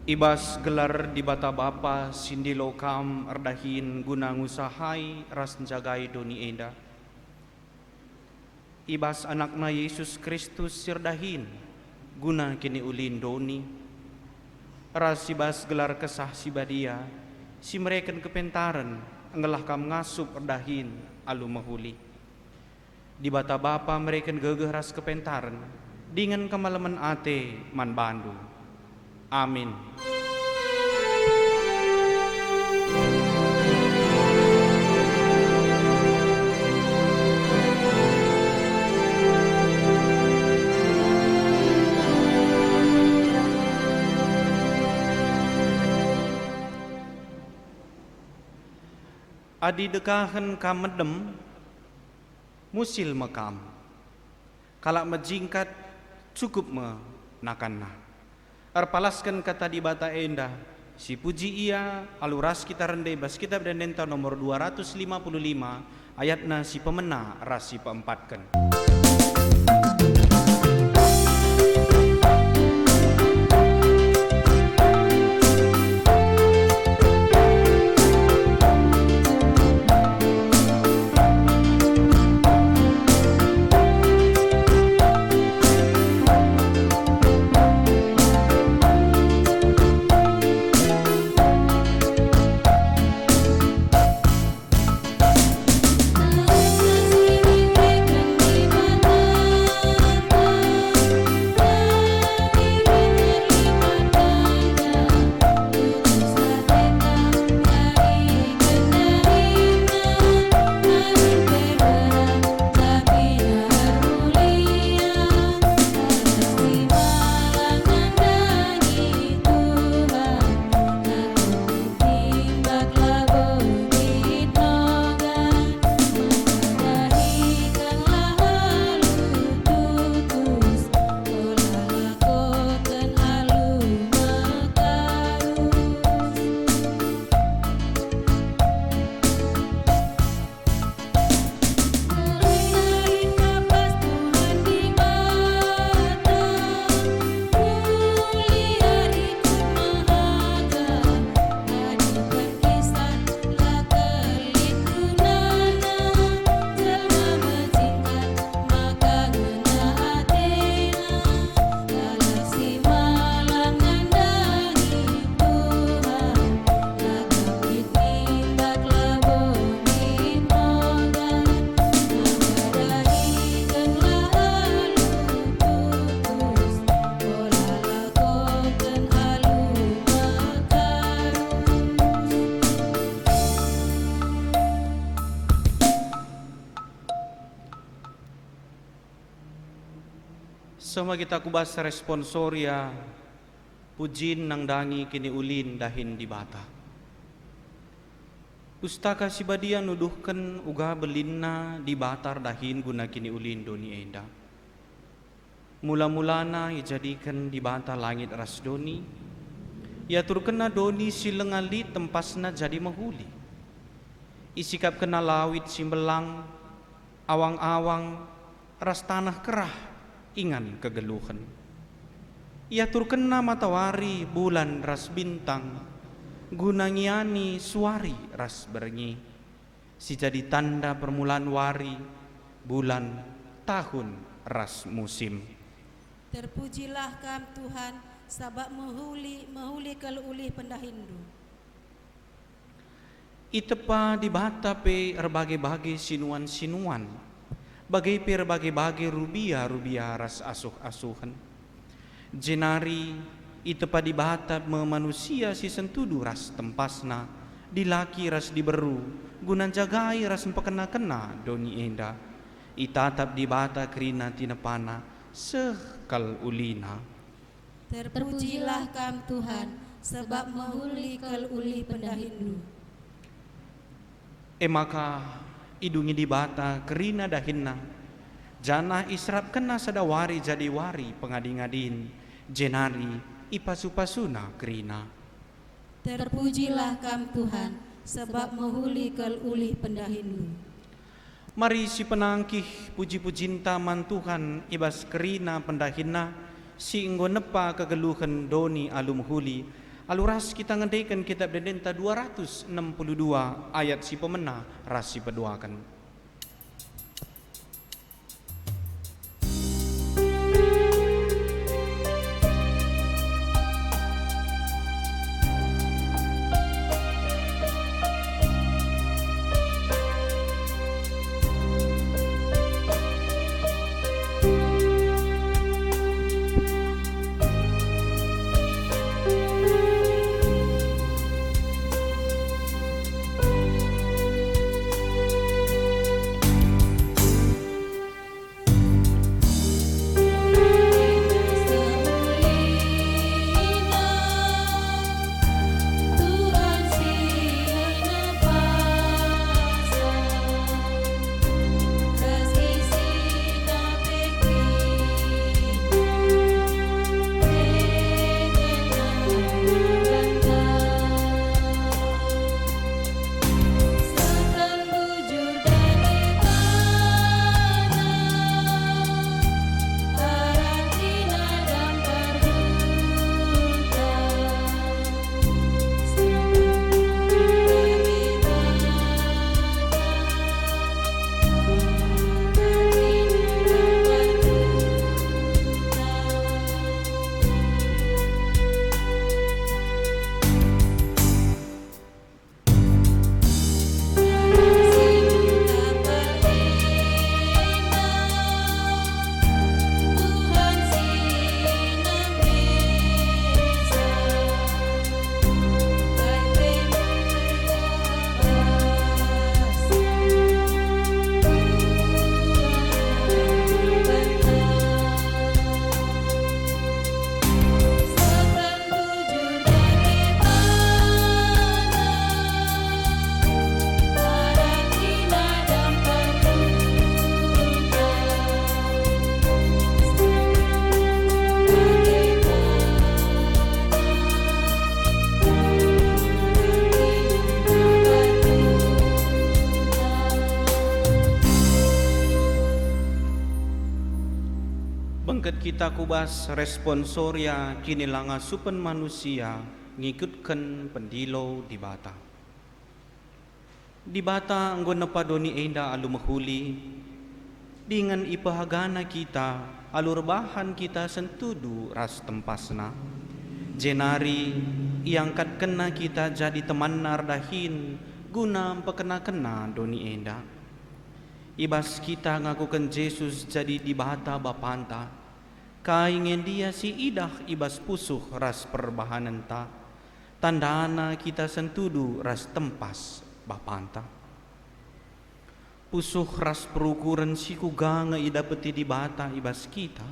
Ibas gelar di bata bapa sindilo kam erdahin guna ngusahai ras jagai doni enda. Ibas anakna Yesus Kristus sirdahin guna kini ulin doni. Ras ibas gelar kesah si badia si mereken kepentaran ngelah kam ngasup erdahin alu mahuli. Di bata bapa mereken gegeh ras kepentaran dengan kemalaman ate man bandu. Amin. Adi dekahan kamedem musil makam kalak majingkat cukup menakanna arpalaskan kata di bata enda si puji ia aluras kita rendai bas kitab dan denta nomor 255 ayatna si pemena ras si peempatkan. Sama kita kubas responsoria pujin nang dangi kini ulin dahin di bata. Pustaka si badia nuduhkan uga belinna di batar dahin guna kini ulin doni enda. Mula-mulana dijadikan di bata langit ras doni. Ya turkena doni silengali tempasna jadi mahuli. Isikap kena lawit simbelang awang-awang ras tanah kerah ingan kegeluhan. Ia turkena matawari bulan ras bintang gunangiani suari ras berengi si jadi tanda permulaan wari bulan tahun ras musim. Terpujilah kam Tuhan sabab mahuli kaluli pendahindu. Itepa di bata pe berbagai-bagai sinuan-sinuan bagai berbagai-bagai rubia ras asuh-asuhan. Jenari itepa di bata manusia si sentudu ras tempasna dilaki ras diberu gunan jagai ras empekena-kena doni enda. Itatap di bata kerina tinapana sekal ulina. Terpujilah kam Tuhan sebab mahuli kaluli pendahindu. Maka idungi di bata kerina dahinna janah israp kena sadawari jadi wari pengading-adin jenari ipasu-pasuna kerina. Terpujilah kam Tuhan sebab mahuli kaluli pendahindu. Mari si penangkih puji-pujinta mantuhan ibas kerina pendahinna si enggo nepa kegeluhan doni alum huli Aluras kita ngedekan kitab Dedenta 262 ayat si pemena ras si peduakan. Bengket kita kubas responsoria kini langa supen manusia ngikutkan pendilo di bata. Di bata anggon napadoni enda alu mahuli dengan ipahagana kita alur bahan kita sentudu ras tempasna. Jenari iangkat kena kita jadi teman nardahin guna pekena-kena doni enda. Ibas kita ngakukan Yesus jadi di bata bapanta. Kaingen dia si idah ibas pusuh ras perbahanan ta. Tandana kita sentudu ras tempas bapanta. Pusuh ras perukuran si kuganga idapeti di bata ibas kita.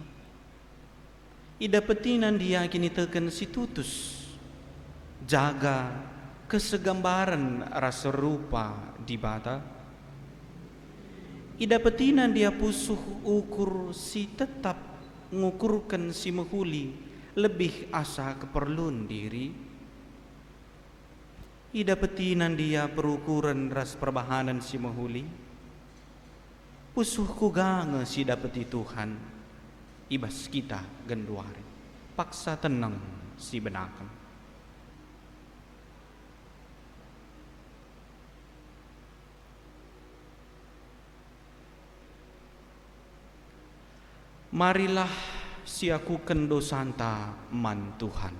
Idapetinan dia kini teken si tutus. Jaga kesegambaran ras rupa di bata. Idapetinan dia pusuh ukur si tetap ngukurkan si mehuli lebih asa keperluan diri. Idapetinan dia perukuran ras perbahanan si mehuli. Pusuh kugange si dapeti Tuhan. Ibas kita genduari. Paksa tenang si benakan. Marilah siakukan dosanta man Tuhan.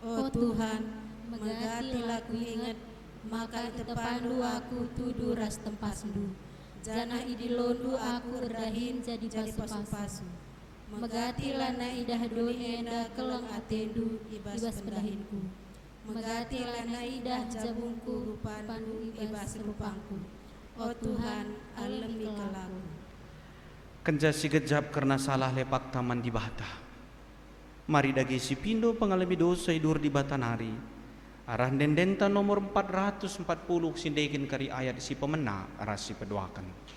Oh Tuhan, megatilah ku ingat, maka tepandu aku tudu ras tempasdu. Jana idilondu aku erdahin jadi pasu-pasu. Megatilah na idah doi enda keleng atendu ibas pendahinku. Megatilah na idah jabungku rupandu ibas rupangku. Oh Tuhan, alemi kelaku. Kenjasi gejap karena salah lepak taman di bata. Mari dagi si pindo pengalami dosa idur di bata nari. Arah dendenta nomor 440 sindekin kari ayat si pemena arah si peduakan.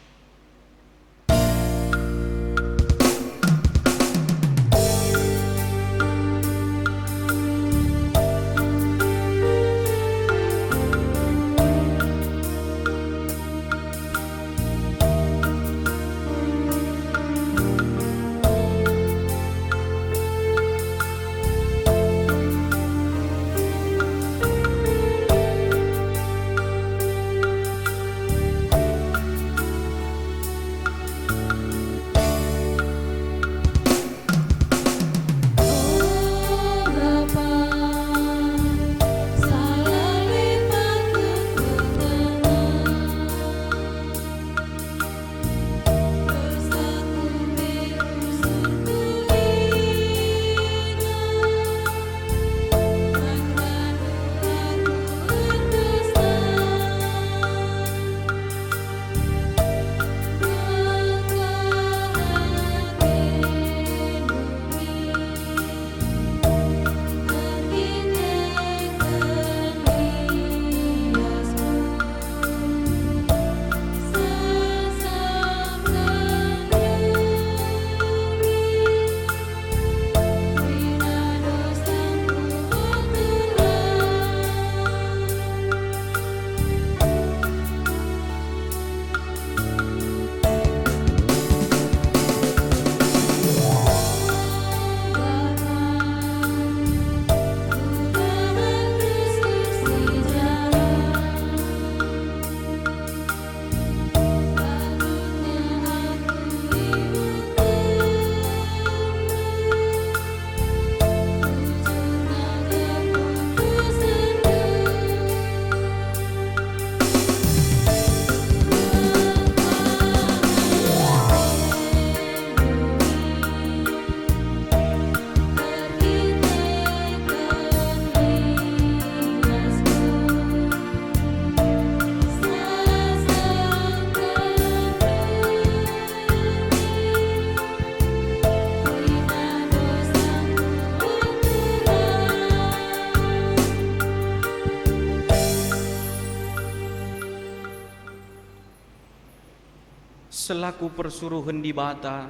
selaku persuruhan di bata,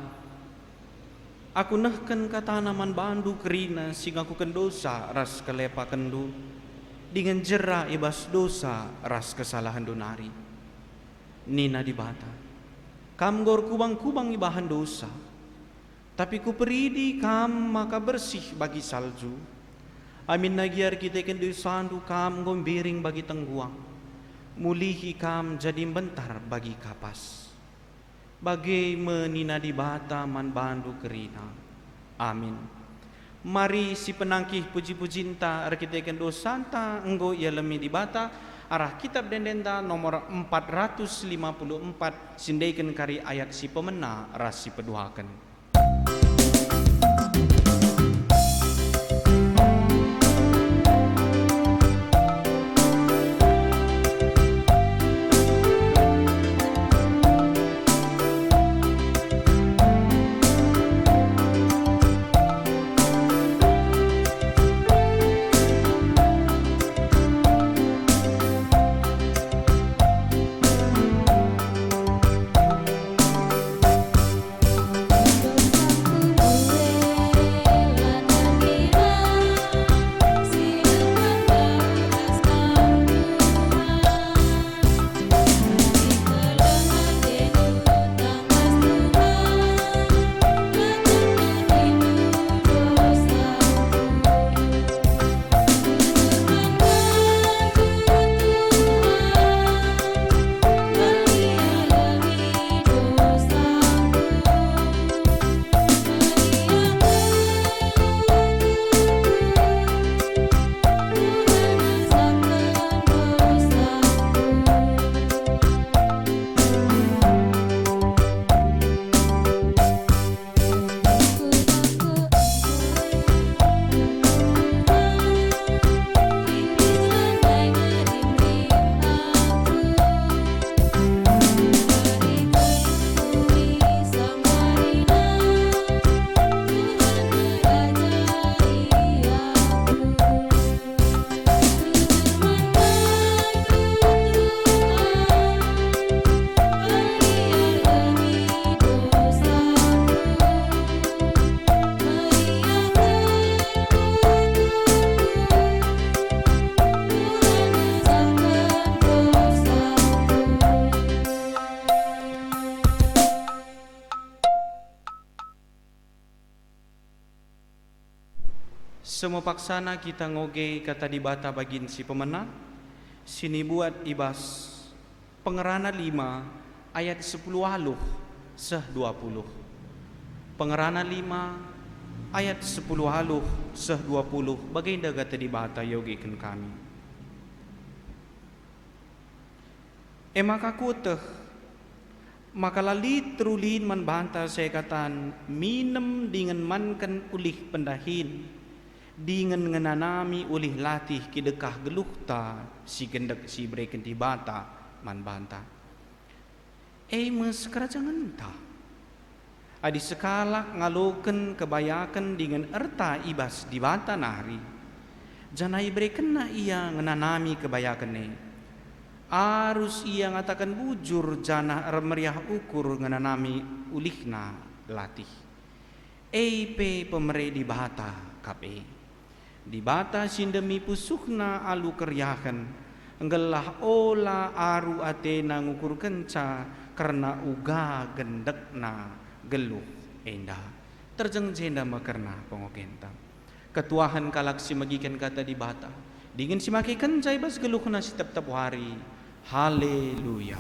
aku nahkan katanaman bandu kerina sing aku kendosa ras kelepa kendu, dengan jera ibas dosa ras kesalahan donari. Nina di bata, kam gor kubang-kubang ibahan dosa, tapi ku peridi kam maka bersih bagi salju. Amin nagyar kita kendu sandu kam gombiring bagi tengguang, mulihi kam jadi bentar bagi kapas. Bagai menina di bata man bandu kerina. Amin. Mari si penangkih puji-pujinta arkiteken dosanta enggo ia lemi di bata arah kitab dendenta nomor 454 sindaikan kari ayat si pemena ras si peduakan. Semua paksana kita ngoge kata di bata bagin si pemena, sini buat ibas pengerana 5 ayat 10 aluh seh 20. Pengerana 5 ayat 10 aluh seh 20 baginda kata di bata yogikan kami. Maka kuteh maka lali terulin man banta saya katan minem dengan mankan ulih pendahin dengan ngenanami ulih latih kidekah gelukta si gendek si breken di bata man banta. Mes kerajangan ta. Adi sekala ngaloken kebayakan dengan erta ibas di bata nari. Janai breken na ia ngenanami kebayakan ne. Arus ia ngatakan bujur jana meriah ukur ngenanami ulihna latih. Pemere di bata kape. Di bata sindemi pusuhna alu keryakan enggelah ola aru atena ngukur kenca karena uga gendekna geluh endah terjeng jenda makerna pengokenta ketuahan kalaksi magikan kata di bata dingin si maki kencai bas geluhna si tep hari. Haleluya.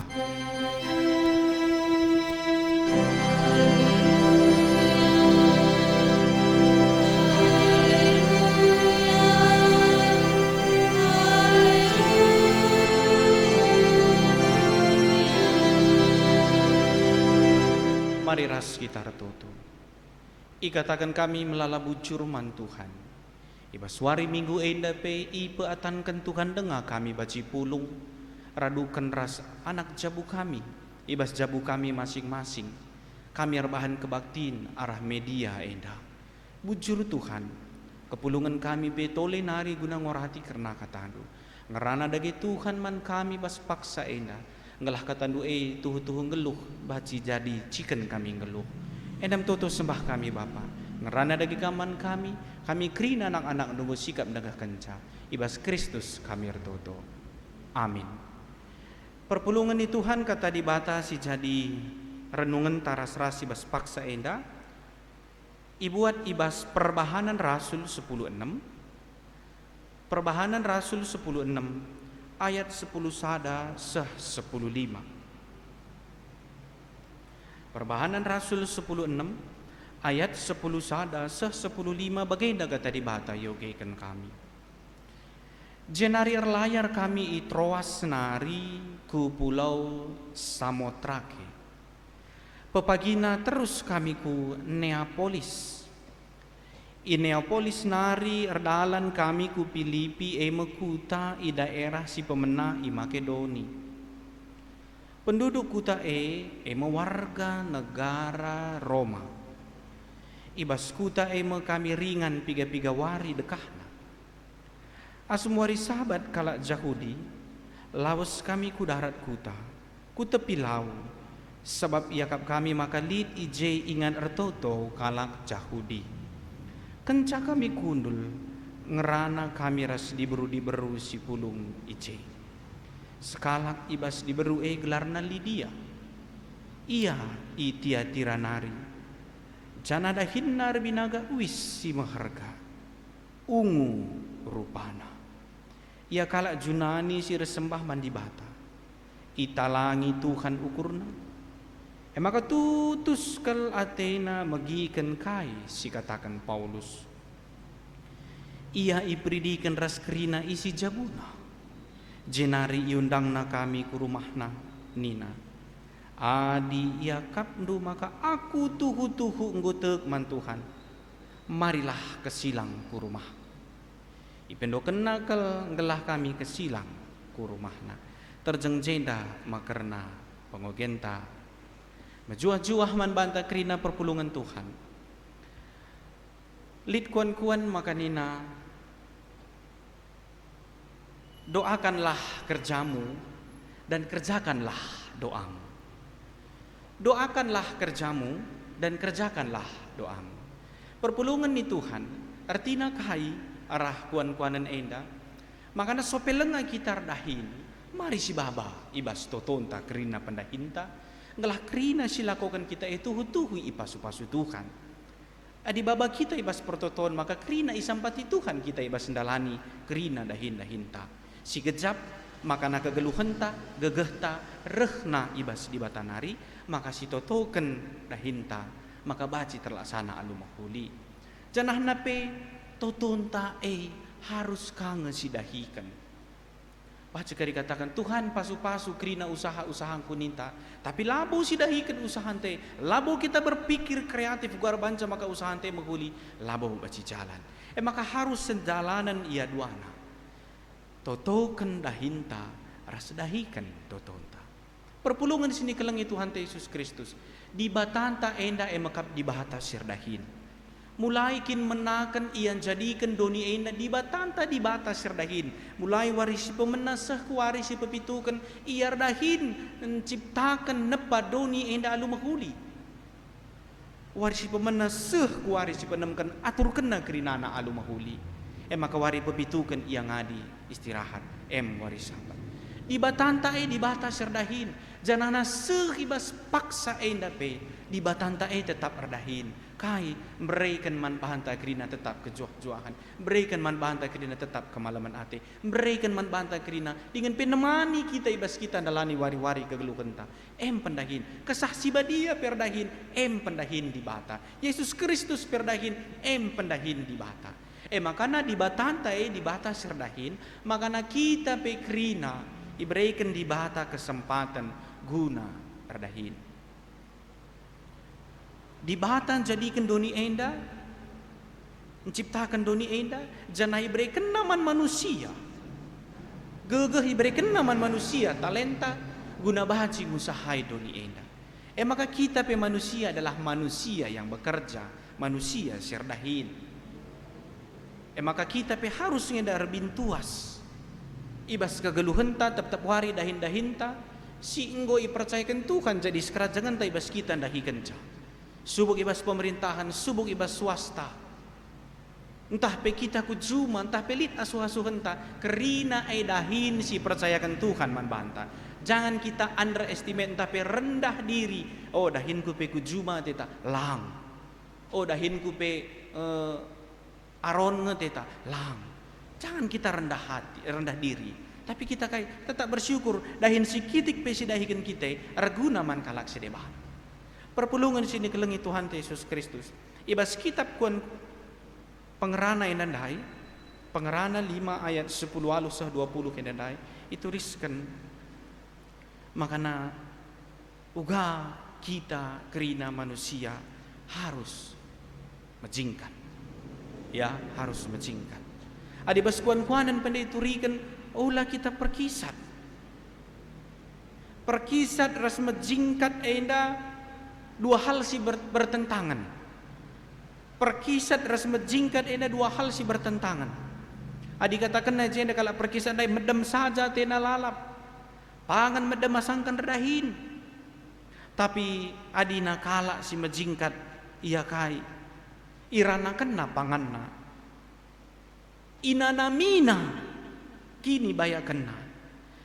Mari ras kita retutu. Ikatakan kami melala bujur man Tuhan. Iba suari minggu enda pe ipe atankan Tuhan dengar kami baci pulung. Radukan ras anak jabu kami. Ibas jabu kami masing-masing. Kami arbahan kebaktin arah media enda. Bujur Tuhan. Kepulungan kami betole nari guna ngorhati karena katandu. Ngerana dagi Tuhan man kami bas paksa enda. Ngelah katandu tuhu-tuhu ngeluh baci jadi chicken kami ngeluh. Endam toto sembah kami Bapa. Ngerana dagi kaman kami krina anak-anak nunggu sikap dagah kenca. Ibas Kristus kami ertoto. Amin. Perpulungan di Tuhan kata dibatasi jadi renungan taras rasi bas paksa enda. Ibuat ibas Perbahanan Rasul 10:6. Perbahanan Rasul 10:6 ayat 10 sada seh 10:5. Perbahanan Rasul 10:6 ayat 10 sada seh 10:5 bagaimana kata dibata yogekan kami. Jenari erlayar kami i Troas nari ku pulau Samotrake. Pepagina terus kami ku Neapolis. I Neapolis nari erdalan kami ku Filipi mekuta i daerah si pemena i Makedoni. Penduduk kuta warga negara Roma. Ibas kuta kami ringan piga-piga wari dekahna. Asumwari sahabat kalak Jahudi, lawas kami ku darat kuta, ku tepi lau, sebab iakap kami maka lid ije ingan ertoto kalak Jahudi. Kenca kami kundul, ngerana kami ras diberu si pulung ije. Sekalak ibas diberu gelarna Lidia, ia itia tiranari, janada hinnar binaga wis si maharga, ungu rupana. Ia kalak Junani si resembah mandi bata. Italangi Tuhan ukurna. Maka tutus kal Athena magikan kai si katakan Paulus. Ia ipridikan ras kerina isi jabuna. Jenari iundangna kami ku rumahna nina. Adi ia kapndu maka aku tuhu-tuhu nggotek mantuhan. Marilah kesilang ku rumah. Ipendo kenakal ngelah kami kesilang ku rumahna. Terjeng jenda makerna pengogenta. Mejuah-juah man banta kerina perpulungan Tuhan. Lid kuan-kuan makanina. Doakanlah kerjamu dan kerjakanlah doamu. Doakanlah kerjamu dan kerjakanlah doamu. Perpulungan ni Tuhan artina kai arah kuan-kuanan enda makana sopelenga kita dahin mari si baba ibas totonta kerina pendahinta ngelah kerina silakokan kita itu hutuhu ipasu-pasu Tuhan adi baba kita ibas pertoton maka kerina isampati Tuhan kita ibas ndalani kerina dahin-dahinta si gejap makana kegeluhenta gegehta rehna ibas di batanari maka si totoken dahinta maka baci terlaksana alu mahuli janah nape totonta harus kangen sidahikan. Baca dikatakan Tuhan pasu-pasu kerina usaha-usaha kuninta, tapi labo sidahikan usaha te. Labo kita berpikir kreatif guar banca maka usaha te menghuli labo baci jalan. Maka harus sendalanan ia duana. Totoken dahinta ras dahikan totonta. Perpulungan sini kelengi Tuhan te Yesus Kristus. Di batanta enda emakap di bahata sirdahin. Mulai kin menakan ian jadikan doni enda di batanta di bata sirdahin. Mulai warisi pemenasah ku warisi pepitukan iar dahin menciptakan nepa doni enda alu mahuli. Warisi pemenasah ku warisi penemkan atur kena kerinana alu mahuli. Maka wari pepitukan ia ngadi istirahat waris sahabat. Di batanta di bata sirdahin. Janana sehibas paksa enda di batanta tetap erdahin. Kai berikan manpahanta kerina tetap kejuah-juahan, berikan manpahanta kerina tetap kemalaman hati, berikan manpahanta kerina dengan penemani kita ibas kita dalani wari-wari kegeluhenta. Pendahin kesah sibadia perdahin pendahin di bata. Yesus Kristus perdahin pendahin di bata. Makana di batanta di bata serdahin, makana kita pe kerina iberikan di bata kesempatan guna perdahin. Di batan jadikan doni enda, menciptakan doni enda, jangan iberikan naman manusia. Gegeh iberikan naman manusia, talenta guna bahaji musahai doni enda. Maka kita pe manusia adalah manusia yang bekerja, manusia serdahin. Maka kita pe harus ngeda bintuas. Ibas kegeluhenta tetap wari dahin-dahinta, si enggo ipercayakan Tuhan jadi sekerajangan ta ibas kita ndahi kenca. Subuk ibas pemerintahan, subuk ibas swasta. Entah pe kita ku juma, entah pelit asuh-asuhan ta, kerina ay dahin si percayakan Tuhan man banta. Jangan kita underestimate, entah pe rendah diri. Oh dahin ku pe ku juma teta lang. Oh dahin ku pe aron teta lang. Jangan kita rendah diri. Tapi kita tetap bersyukur dahin si kitik pe si dahikan kita raguna man kalak sedebah. Perpulungan sini kelengi Tuhan Yesus Kristus. Ibas kitab kuan pengerana inandai, pengerana 5 ayat 10 alu sah 20 inandai, itu riskan makana uga kita kerina manusia harus menjingkat. Ya, harus menjingkat. Adi bas kuan-kuanan pandai turikan ulah kita perkisat. Perkisat ras menjingkat enda dua hal si bertentangan. Perkisat ras menjingkat enda dua hal si bertentangan. Adi katakan aja enda kalau perkisat dai medem saja tena lalap. Pangan medem masangkan redahin. Tapi adi nakala si menjingkat iya kai. Irana kena panganna. Inanamina kini baya kena.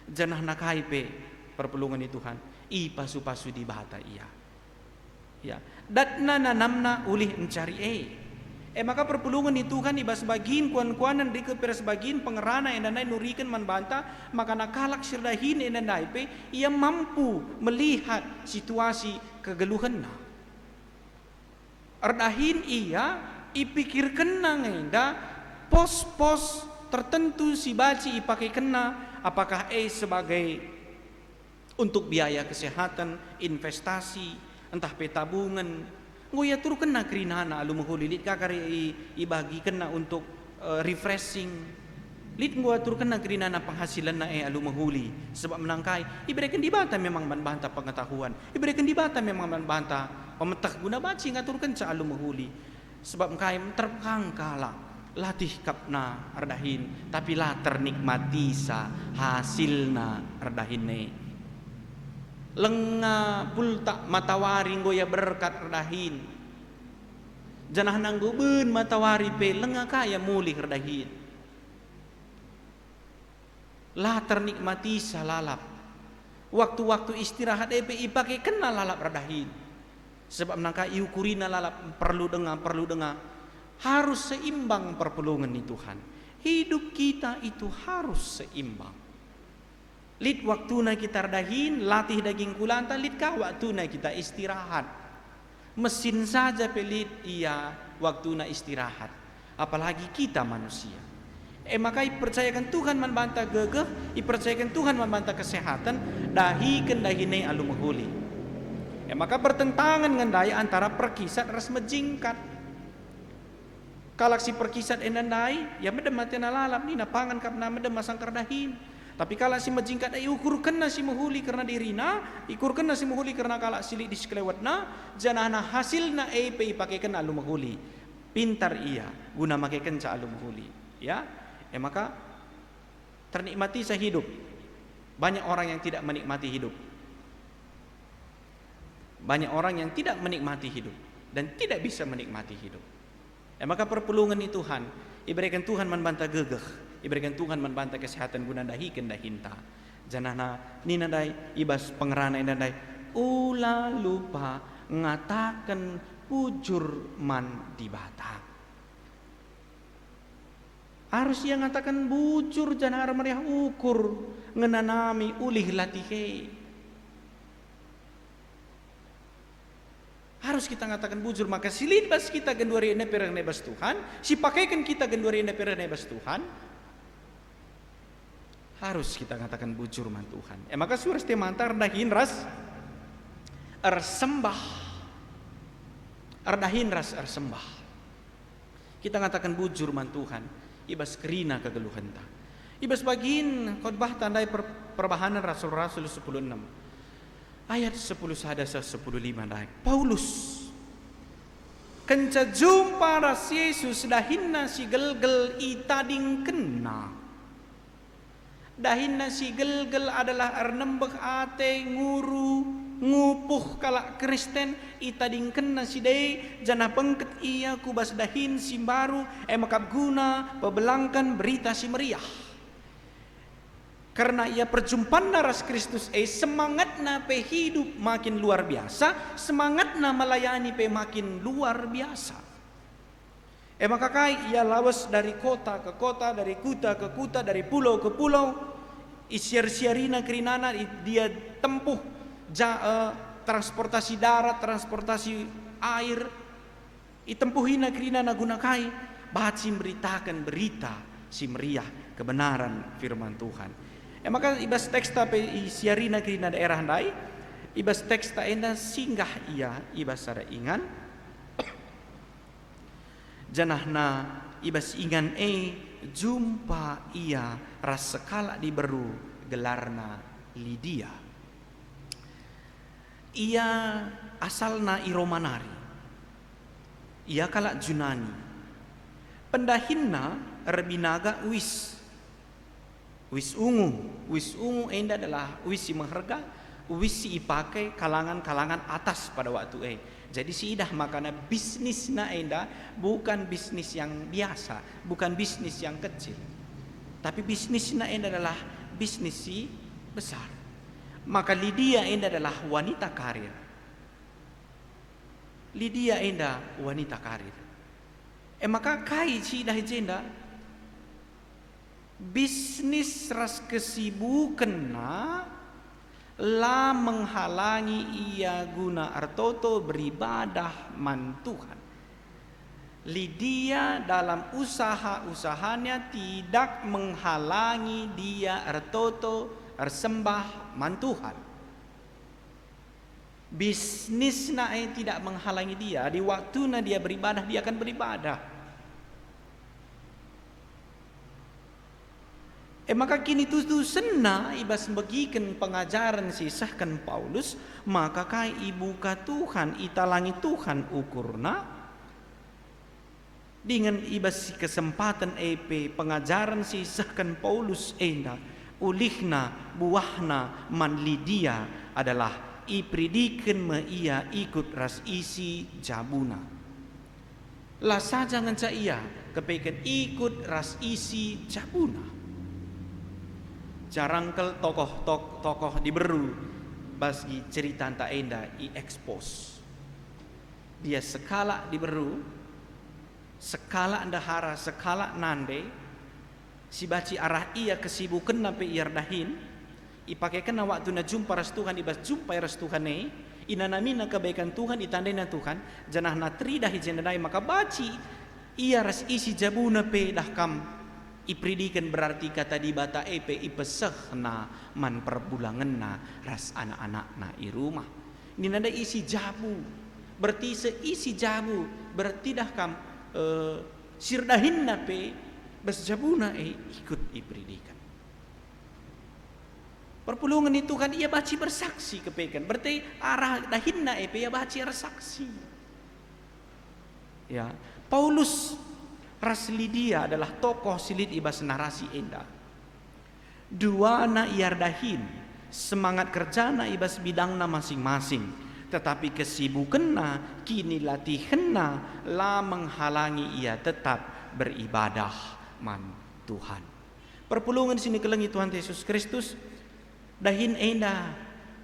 Janah nakaipe perpulungan itu Tuhan. I pasu-pasu di bahata iya. Ya, datna nanamna ulih mencari maka perpulungan itu kan ibas bagian kuan-kuanan di keperas bagian pengerana yang nanai nurikan manbanta maka nakalak sirdahin yang nanai pe ia mampu melihat situasi kegeluhan erdahin ia ipikirkan ngenda pos-pos tertentu si baci ipakai kena apakah sebagai untuk biaya kesehatan investasi entah pe tabungan ngoya turu kena kerinana alu muhulilit kakari ibagi kena untuk refreshing lit ngoya turu kena kerinana penghasilan na alu muhuli sebab menangkai iberikan di bata memang membanta pengetahuan iberikan di bata memang membanta pemetak guna baci ngaturkan ca alu muhuli sebab kai terpangkala latih kapna ardahin tapi lah ternikmati sa hasilna ardahin lenga pulta matawari ngoya berkat redahin janah nangguben matawari pe lenga kaya mulih redahin lah ternikmati salalap waktu-waktu istirahat pe ipake kena lalap redahin sebab nangka iukurina lalap perlu dengar harus seimbang perpulungan ni Tuhan hidup kita itu harus seimbang. Lid waktuna kita redahin, latih daging kulanta, lid kah waktuna kita istirahat. Mesin saja pelit iya waktuna istirahat. Apalagi kita manusia. Maka percayakan Tuhan membanta gegeh, percayakan Tuhan membanta kesehatan, dahikan dahine alu menghuli. Maka bertentangan dengan daya antara perkisat ras menjingkat. Kalak si perkisat enandai, ya medem mati nalalap ni napangan kapna medem masang kerdahin. Tapi kalau si majingkat ukur kena si muhuli karena dirina, ukur kena si muhuli karena kalau silik di sekelewatna, janahna hasilna pe pakai kena alu muhuli. Pintar iya guna pakai kenca alu muhuli. Ya, maka ternikmati saya hidup. Banyak orang yang tidak menikmati hidup. Banyak orang yang tidak menikmati hidup dan tidak bisa menikmati hidup. Maka perpulungan itu Tuhan, iberikan Tuhan membanta gegeh. Iberikan Tuhan membanta kesehatan guna dahikan dahinta. Janana ninadai ibas pengerana inadai ula lupa ngatakan pujur man dibata. Harus yang ngatakan bujur janara meriah ukur ngenanami ulih latihe. Harus kita ngatakan bujur maka silid bas kita genduari nepera nebas Tuhan, si pakaikan kita genduari nepera nebas Tuhan. Harus kita katakan bujur man Tuhan. Maka suras temantar dahin ras ersembah. Ardahin ras ersembah. Kita katakan bujur man Tuhan. Ibas kerina kegeluhan ta. Ibas bagian khotbah tandai perbahanan rasul-rasul 10:6. Ayat 10 sadasa 10:5 daik. Paulus kenca jumpa ras Yesus dahinna si gelgel itading kena. Dahinna si gelgel adalah arnembek ate nguru ngupuh kalak Kristen itadingkenna si dei jana pengket ia kubas dahin si baru makap guna pebelangkan berita si meriah. Karena ia perjumpaan naras Kristus semangatna pe hidup makin luar biasa, semangatna melayani pe makin luar biasa. Maka kai ia lawas dari kota ke kota, dari kuta ke kuta, dari pulau ke pulau. Isiar-siarina kerinana dia tempuh transportasi darat, transportasi air. Itempuhina kerinana guna kai bahat beritakan berita si meriah kebenaran firman Tuhan. Maka ibas teksta pe isiarina kerina daerah handai, ibas teksta enda singgah ia ibas sada ingan. Janahna ibas ingan jumpa ia ras sekala diberu gelarna Lidia. Ia asalna Iromanari. Ia kalak Junani. Pendahinna Rebinaga wis ungu enda adalah wis si mengharga, wis si ipakai kalangan-kalangan atas pada waktu Jadi si idah makana bisnisna enda bukan bisnis yang biasa, bukan bisnis yang kecil. Tapi bisnisna enda adalah bisnis si besar. Maka Lidia enda adalah wanita karir. Lidia enda wanita karir. Maka kai si idah jenda bisnis ras kesibukanna la menghalangi ia guna artoto beribadah man Tuhan. Lidia dalam usaha-usahanya tidak menghalangi dia artoto ersembah man Tuhan. Bisnisna tidak menghalangi dia, di waktunya dia beribadah dia akan beribadah. Maka kini tu sena ibas bagikan pengajaran sisahkan Paulus, maka kai ibu ka Tuhan italangi Tuhan ukurna dengan ibas kesempatan pengajaran sisahkan Paulus enda ulihna buahna man Lidia adalah ipridikan me ia ikut ras isi jabuna. Lah saja nganca ia kepekan ikut ras isi jabuna. Jarangkel tokoh diberu bagi cerita anta enda expose. Dia sekala diberu, sekala andahara, sekala nande, si baci arah ia kesibukan nape iardahin, ipakai kena waktu na jumpa ras Tuhan, ibas jumpa ras Tuhan inanamina kebaikan Tuhan, itandena Tuhan, janah natri dahi jendai maka baci ia ras isi jabuna pe dahkam. Ipridikan berarti kata di bata ipesehna man perbulanganna ras anak-anakna i rumah. Ini nada isi jabu. Berarti seisi jabu berarti dah kam sirdahinna pe bas jabuna ikut ipridikan. Perpulungan itu kan ia baci bersaksi kepekan. Berarti arah dahinna ia baci bersaksi. Ya, Paulus ras Lidia adalah tokoh silit ibas narasi enda. Dua na iardahin semangat kerjana ibas bidangna masing-masing, tetapi kesibukanna kini latihanna la menghalangi ia tetap beribadah man Tuhan. Perpulungan sini kelengi Tuhan Yesus Kristus dahin enda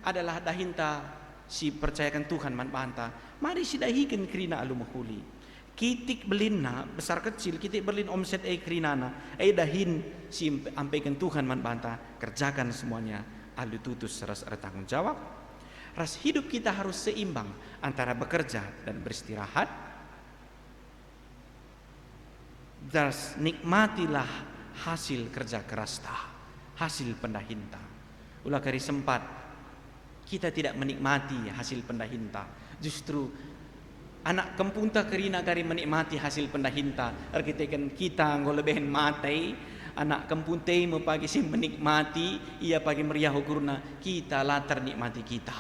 adalah dahinta si percayakan Tuhan man banta. Mari si dahikan kerina alu mahuli. Kitik belinna besar kecil kitik berlin omset kerinana dahin si ampaikan Tuhan man banta kerjakan semuanya alu tutus ras tanggung jawab. Ras hidup kita harus seimbang antara bekerja dan beristirahat. Das nikmatilah hasil kerja keras hasil pendahinta. Ulah kari sempat kita tidak menikmati hasil pendahinta, justru anak kempunta kerina kari menikmati hasil pendahinta. Arkitekan kita ngolebehin matai anak kempuntai mepagi si menikmati ia pagi meriah ukurna kita latar nikmati kita.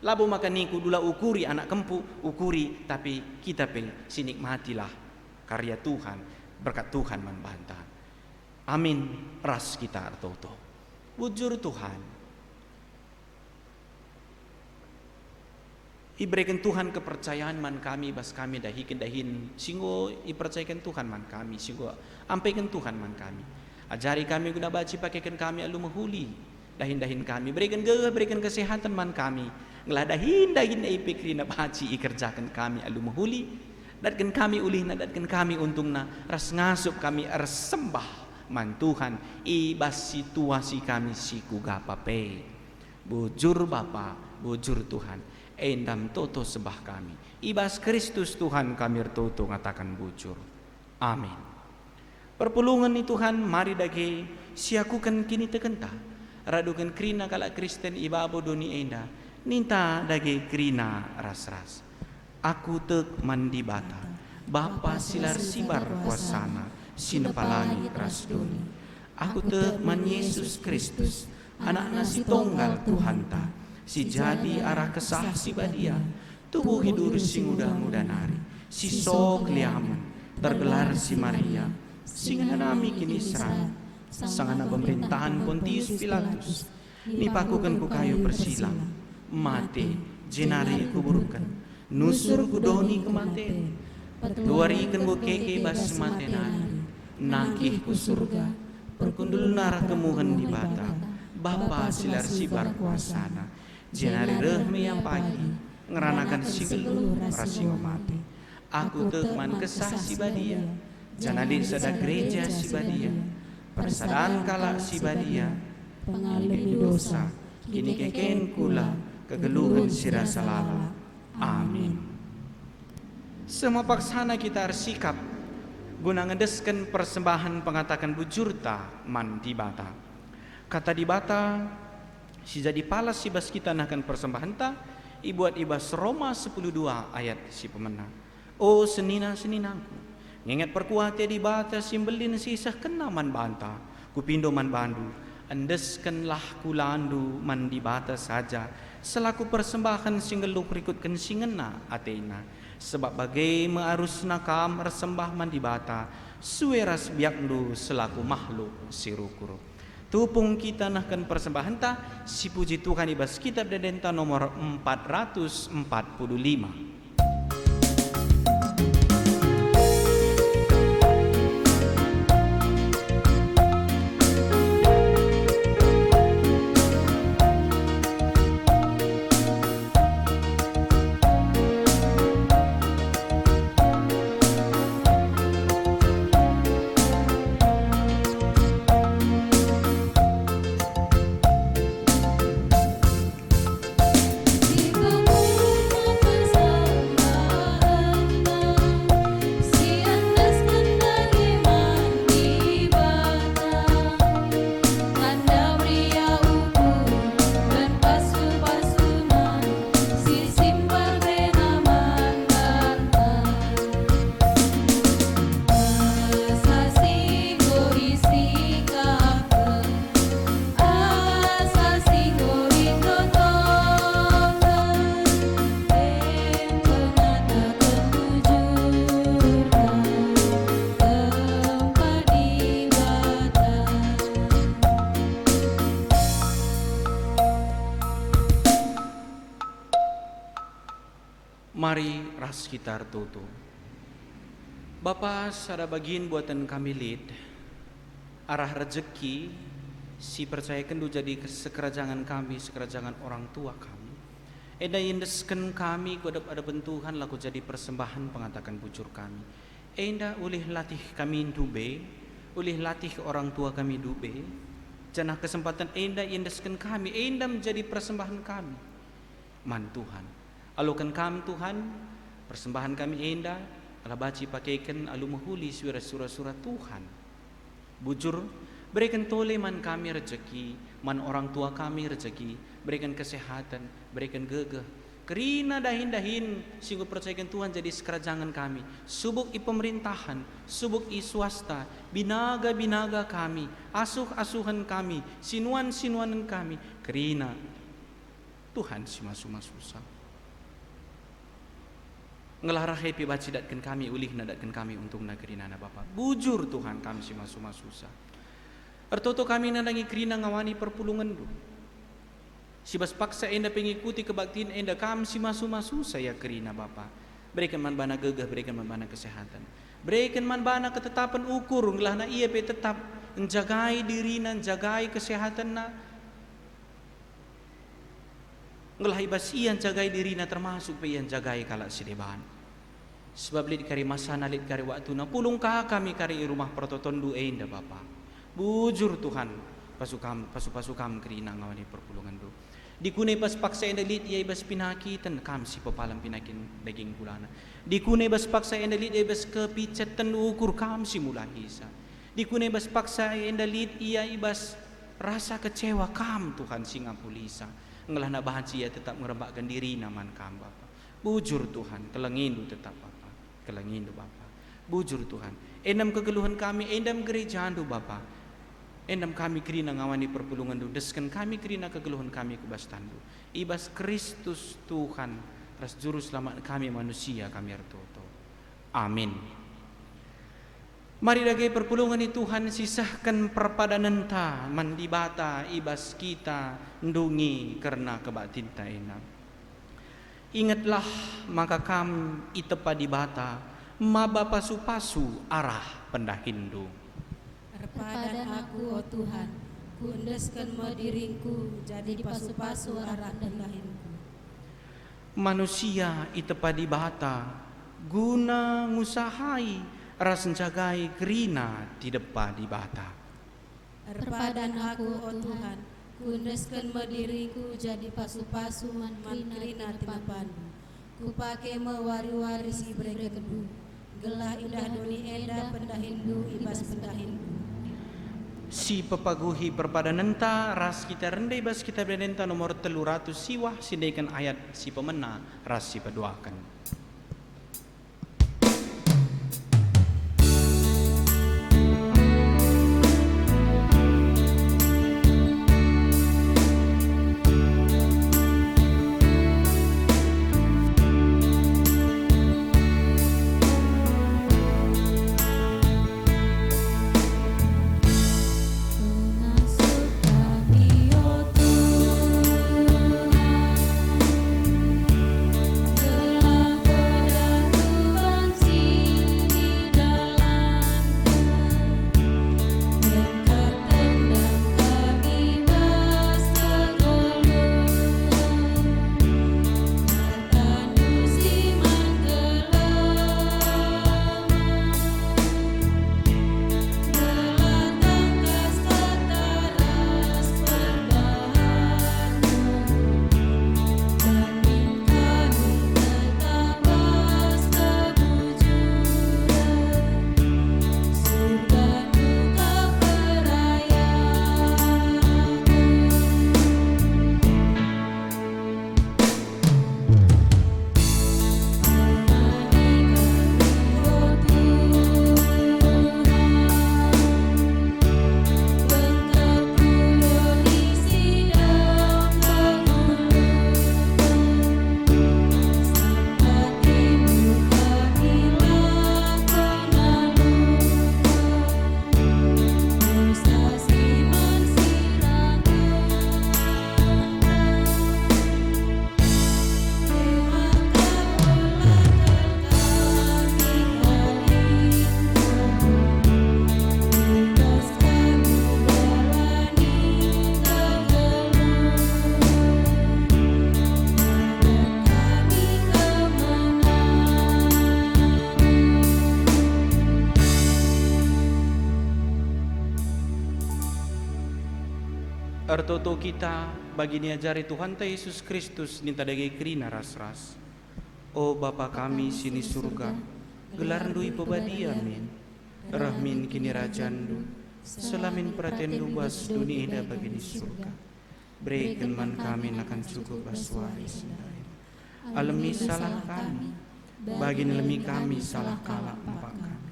Labu maka niku dula ukuri anak kempu ukuri tapi kita pe si nikmatilah karya Tuhan berkat Tuhan man banta. Amin ras kita artoto. Bujur Tuhan, iberikan Tuhan kepercayaan man kami bas kami dahin singgo ipercayakan Tuhan man kami, singgo ampaikan Tuhan man kami. Ajari kami guna baci pakaikan kami alu mahuli dahin kami, berikan gagah, berikan kesehatan man kami. Ngelah dahin ipikri na baci ikerjakan kami alu mahuli, datkan kami ulih na datkan kami untung na ras ngasup kami ras sembah man Tuhan ibas situasi kami siku gapape. Bujur Bapa, bujur Tuhan, endam toto sebah kami ibas Kristus Tuhan kami toto ngatakan bujur. Amin. Perpulungan ni Tuhan mari dage siakukan kini tekenta radukan krina kala Kristen ibabo doni enda ninta dage krina ras-ras. Aku tek mandi bata Bapa silar sibar kuasana sinepalani ras doni. Aku tek man Yesus Kristus anak nasi tonggal Tuhan ta si jadi arah kesah si badia tubuh hidur si muda-muda nari si sok liaman tergelar si Maria singa nami kini serang sangana pemerintahan Pontius Pilatus nipakukan ku kayu persilang mate jenari kuburukan nusur kudoni kematian luarikan ku keke bas matenan nakih ku surga perkundul narah kemuhan di bata Bapa silar sibar kuasana jenari rehme yang pagi ngeranakan si geluh rasingo mati. Aku tekman kesah si badia janadi sada gereja si badia persadaan kala si badia pengalih dosa kini keken kula kegeluhan sira salala. Amin. Semua paksana kita harus sikap guna ngedeskan persembahan pengatakan bujurta man di bata. Kata di bata si jadi palas si bas kita nakan persembahan ta ibuat ibas Roma 10:2 ayat si pemenang. Oh senina-seninangku ngingat perkuatnya di bata simbelin sisah kena man banta kupindo man bandu andeskanlah kulandu man di bata saja selaku persembahan singgelup rikutkan singena atena sebab bagai mearus nakam resembah man di bata sueras biakdu selaku makhluk sirukuru. Tupung kita nahkan persembahan ta si puji Tuhan ibas kitab Dadenta nomor 445. Mari ras kita tutu. Bapa sada bagian buatan kami lid arah rezeki si percayakan du jadi sekerajangan kami sekerajangan orang tua kami. Eda indesken kami kodap ada bentuhan laku jadi persembahan pengatakan bujur kami. Enda ulih latih kami dube, ulih latih orang tua kami dube. Janah kesempatan enda indesken kami, enda menjadi persembahan kami. Man Tuhan. Alukan kami Tuhan, persembahan kami enda, ala baci pakaikan alu mahuli surat-surat Tuhan. Bujur, berikan tole man kami rezeki, man orang tua kami rezeki, berikan kesehatan, berikan gegah. Kerina dahin-dahin, singgup percayakan Tuhan jadi sekerajangan kami. Subuk i pemerintahan, subuk i swasta, binaga-binaga kami, asuh-asuhan kami, sinuan-sinuanan kami. Kerina Tuhan si masu-masusah. Ngelarah happy baci datkan kami ulih na datkan kami untuk negeri nana Bapa. Bujur Tuhan kami si masu-masusah. Ertoto kami nandangi kerina ngawani perpulungan du. Sibas paksa enda pengikuti kebaktian enda kam si masu-masu saya kerina Bapa. Berikan man bana gegah, berikan man bana kesehatan. Berikan man bana ketetapan ukur ngelah na ia pe tetap menjagai diri na, jagai kesehatan na. Ngelah ibas ian jagai diri na termasuk pe ian jagai kalak sideban. Sebab lid kari masana lid kari waktu na pulung kami kari rumah pertotondu enda Bapa. Bujur Tuhan pasu-pasukam kerina ngawani perpulungan du. Dikunai bas paksa enda lid ia ibas pinakitan kam si pepalam pinakin daging bulana. Dikunai bas paksa enda lid ia ibas kepicatan ukur kam si mulahisa. Dikunai bas paksa enda lid ia ibas rasa kecewa kam Tuhan singapulisa. Ngelah na bahan ia tetap merembakkan diri naman kam Bapa. Bujur Tuhan kelengindu tetap Bapa. Kelengindu Bapa. Bujur Tuhan. Endam kegeluhan kami, endam gereja andu Bapa. Endam kami kerina ngawani perpulungan du, deskan kami kerina kegeluhan kami kubas tandu. Ibas Kristus Tuhan, ras juru selamat kami manusia kami ertoto. Amin. Mari dagai perpulungan ni Tuhan sisahkan perpadanan ta mandibata ibas kita ndungi karena kebatinta enam. Ingatlah maka kam itepa dibata maba pasu-pasu arah pendahindu. Kepadan aku, oh Tuhan, ku endeskan diringku jadi pasu-pasu arah pendahinku. Manusia itepa dibata guna ngusahai ras jagai kerina di depan dibata. Kepadan aku, oh Tuhan, ku endeskan diringku jadi pasu-pasu man kerina di depanmu. Ku pakai mewari-wari si brekedu, gelah indah doni enda pendahindu ibas pendahindu. Si pepaguhi perpadananta ras kita rendai bas kita berdenta nomor 300 siwah sindaikan ayat si pemena ras si peduakan. Ertoto kita bagi niajari Tuhan ta Yesus Kristus ninta dagai kerina ras-ras. O Bapa kami sini surga, gelar ndui pebadi amin. Rahmin kini rajandu, selamin pratendu bas dunia ida bagi di surga. Berikan man kami akan cukup baswari sendai. Alami salah kami, bagi lemi kami salah kalah empat kami.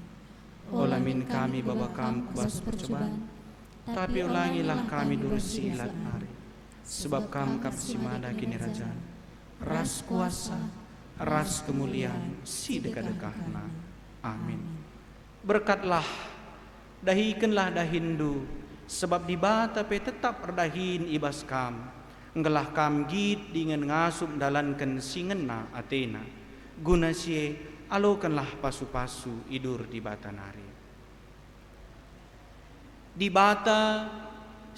Olamin kami bawa kami bas percobaan. Tapi ulangilah kami durusi ilat hari, sebab kam kapsimada kini rajaan, ras kuasa, ras kemuliaan, si dekat-dekatna. Amin. Berkatlah, dahikanlah dahindu, Sebab di bata pe tetap erdahin ibas kam, ngelah kam git dengan ngasup dalankan singena Athena, guna sie alokanlah pasu-pasu idur di bata nari. Di bata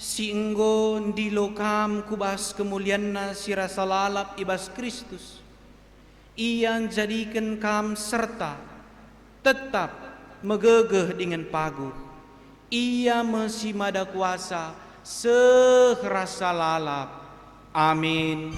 si enggo ndilo kam kubas kemulianna si rasa lalap ibas Kristus. Ia jadikan kam serta tetap megegeh dengan paguh. Ia masih mada kuasa sehrasa lalap. Amin.